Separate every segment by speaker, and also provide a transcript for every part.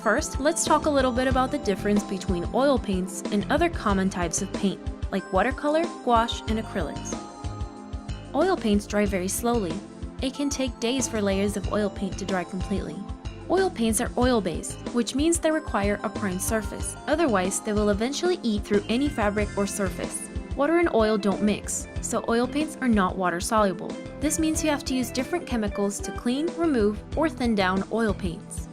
Speaker 1: First, let's talk a little bit about the difference between oil paints and other common types of paint, like watercolor, gouache, and acrylics. Oil paints dry very slowly. It can take days for layers of oil paint to dry completely. Oil paints are oil-based, which means they require a primed surface. Otherwise, they will eventually eat through any fabric or surface. Water and oil don't mix, so oil paints are not water-soluble. This means you have to use different chemicals to clean, remove, or thin down oil paints.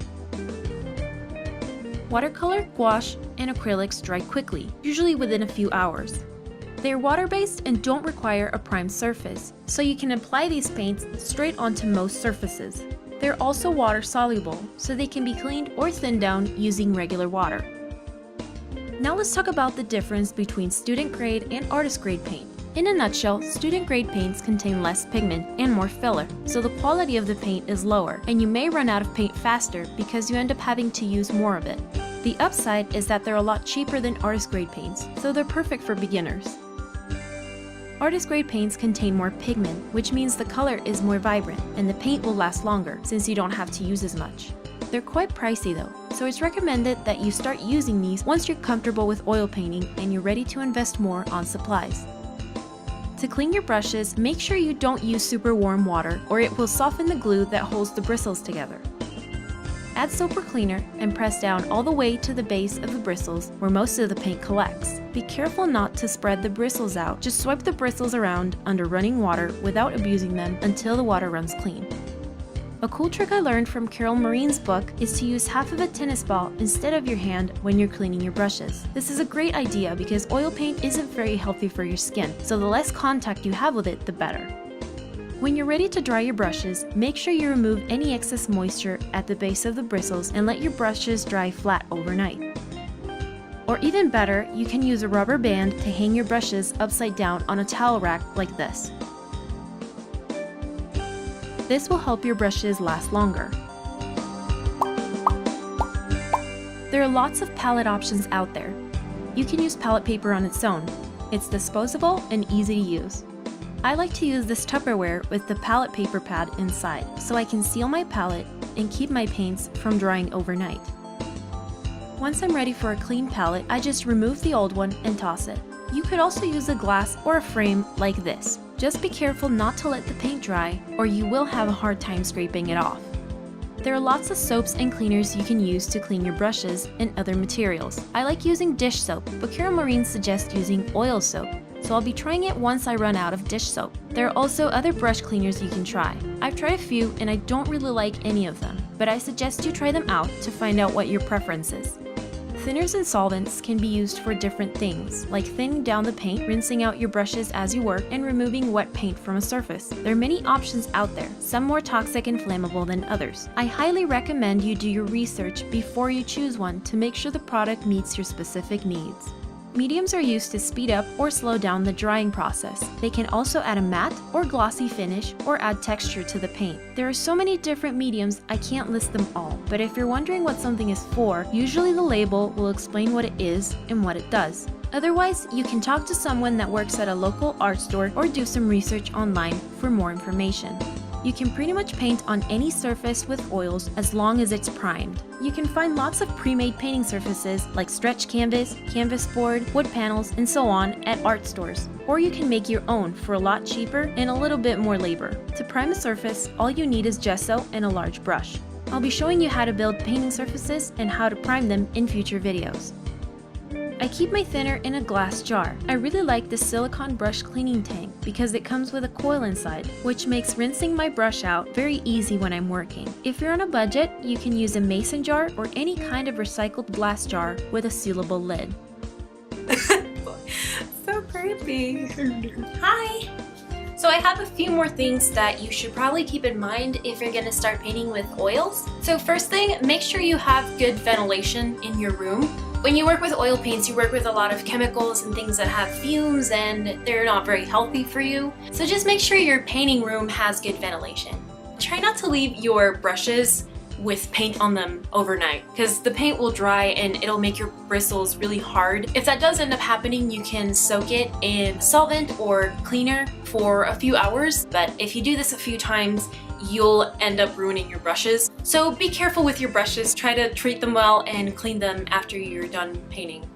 Speaker 1: Watercolor, gouache, and acrylics dry quickly, usually within a few hours. They are water-based and don't require a primed surface, so you can apply these paints straight onto most surfaces. They're also water-soluble, so they can be cleaned or thinned down using regular water. Now let's talk about the difference between student-grade and artist-grade paint. In a nutshell, student-grade paints contain less pigment and more filler, so the quality of the paint is lower, and you may run out of paint faster because you end up having to use more of it. The upside is that they're a lot cheaper than artist-grade paints, so they're perfect for beginners. Artist-grade paints contain more pigment, which means the color is more vibrant, and the paint will last longer since you don't have to use as much. They're quite pricey though, so it's recommended that you start using these once you're comfortable with oil painting and you're ready to invest more on supplies. To clean your brushes, make sure you don't use super warm water or it will soften the glue that holds the bristles together. Add soap or cleaner and press down all the way to the base of the bristles where most of the paint collects. Be careful not to spread the bristles out, just swipe the bristles around under running water without abusing them until the water runs clean. A cool trick I learned from Carol Marine's book is to use half of a tennis ball instead of your hand when you're cleaning your brushes. This is a great idea because oil paint isn't very healthy for your skin, so the less contact you have with it, the better. When you're ready to dry your brushes, make sure you remove any excess moisture at the base of the bristles and let your brushes dry flat overnight. Or even better, you can use a rubber band to hang your brushes upside down on a towel rack like this. This will help your brushes last longer. There are lots of palette options out there. You can use palette paper on its own. It's disposable and easy to use. I like to use this Tupperware with the palette paper pad inside, so I can seal my palette and keep my paints from drying overnight. Once I'm ready for a clean palette, I just remove the old one and toss it. You could also use a glass or a frame like this. Just be careful not to let the paint dry, or you will have a hard time scraping it off. There are lots of soaps and cleaners you can use to clean your brushes and other materials. I like using dish soap, but Carol Marine suggests using oil soap, so I'll be trying it once I run out of dish soap. There are also other brush cleaners you can try. I've tried a few and I don't really like any of them, but I suggest you try them out to find out what your preference is. Thinners and solvents can be used for different things, like thinning down the paint, rinsing out your brushes as you work, and removing wet paint from a surface. There are many options out there, some more toxic and flammable than others. I highly recommend you do your research before you choose one to make sure the product meets your specific needs. Mediums are used to speed up or slow down the drying process. They can also add a matte or glossy finish or add texture to the paint. There are so many different mediums, I can't list them all, but if you're wondering what something is for, usually the label will explain what it is and what it does. Otherwise, you can talk to someone that works at a local art store or do some research online for more information. You can pretty much paint on any surface with oils as long as it's primed. You can find lots of pre-made painting surfaces like stretch canvas, canvas board, wood panels, and so on at art stores. Or you can make your own for a lot cheaper and a little bit more labor. To prime a surface, all you need is gesso and a large brush. I'll be showing you how to build painting surfaces and how to prime them in future videos. I keep my thinner in a glass jar. I really like the silicone brush cleaning tank because it comes with a coil inside, which makes rinsing my brush out very easy when I'm working. If you're on a budget, you can use a mason jar or any kind of recycled glass jar with a sealable lid.
Speaker 2: So creepy. Hi! So I have a few more things that you should probably keep in mind if you're gonna start painting with oils. So first thing, make sure you have good ventilation in your room. When you work with oil paints, you work with a lot of chemicals and things that have fumes and they're not very healthy for you. So just make sure your painting room has good ventilation. Try not to leave your brushes with paint on them overnight because the paint will dry and it'll make your bristles really hard. If that does end up happening, you can soak it in solvent or cleaner for a few hours, but if you do this a few times, you'll end up ruining your brushes. So be careful with your brushes. Try to treat them well and clean them after you're done painting.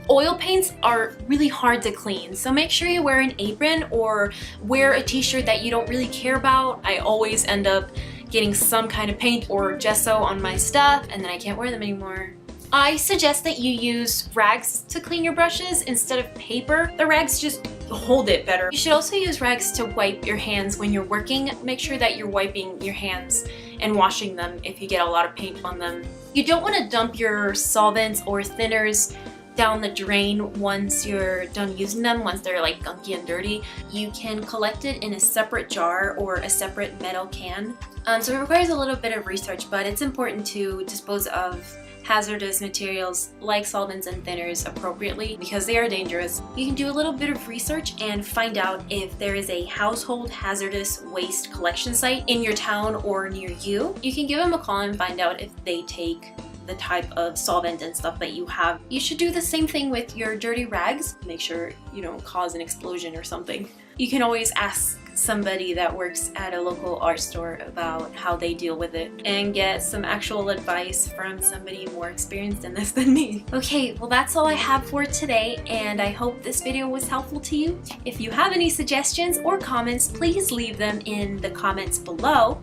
Speaker 2: Oil paints are really hard to clean, so make sure you wear an apron or wear a t-shirt that you don't really care about. I always end up getting some kind of paint or gesso on my stuff and then I can't wear them anymore. I suggest that you use rags to clean your brushes instead of paper. The rags just hold it better. You should also use rags to wipe your hands when you're working. Make sure that you're wiping your hands and washing them if you get a lot of paint on them. You don't want to dump your solvents or thinners down the drain once you're done using them, once they're like gunky and dirty. You can collect it in a separate jar or a separate metal can. So it requires a little bit of research, but it's important to dispose of hazardous materials like solvents and thinners appropriately because they are dangerous. You can do a little bit of research and find out if there is a household hazardous waste collection site in your town or near you. You can give them a call and find out if they take the type of solvent and stuff that you have. You should do the same thing with your dirty rags. Make sure you don't cause an explosion or something. You can always ask somebody that works at a local art store about how they deal with it and get some actual advice from somebody more experienced in this than me. Okay, well that's all I have for today and I hope this video was helpful to you. If you have any suggestions or comments, please leave them in the comments below.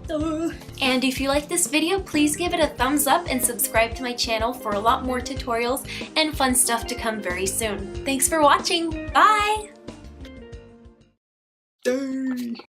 Speaker 2: And if you like this video, please give it a thumbs up and subscribe to my channel for a lot more tutorials and fun stuff to come very soon. Thanks for watching. Bye!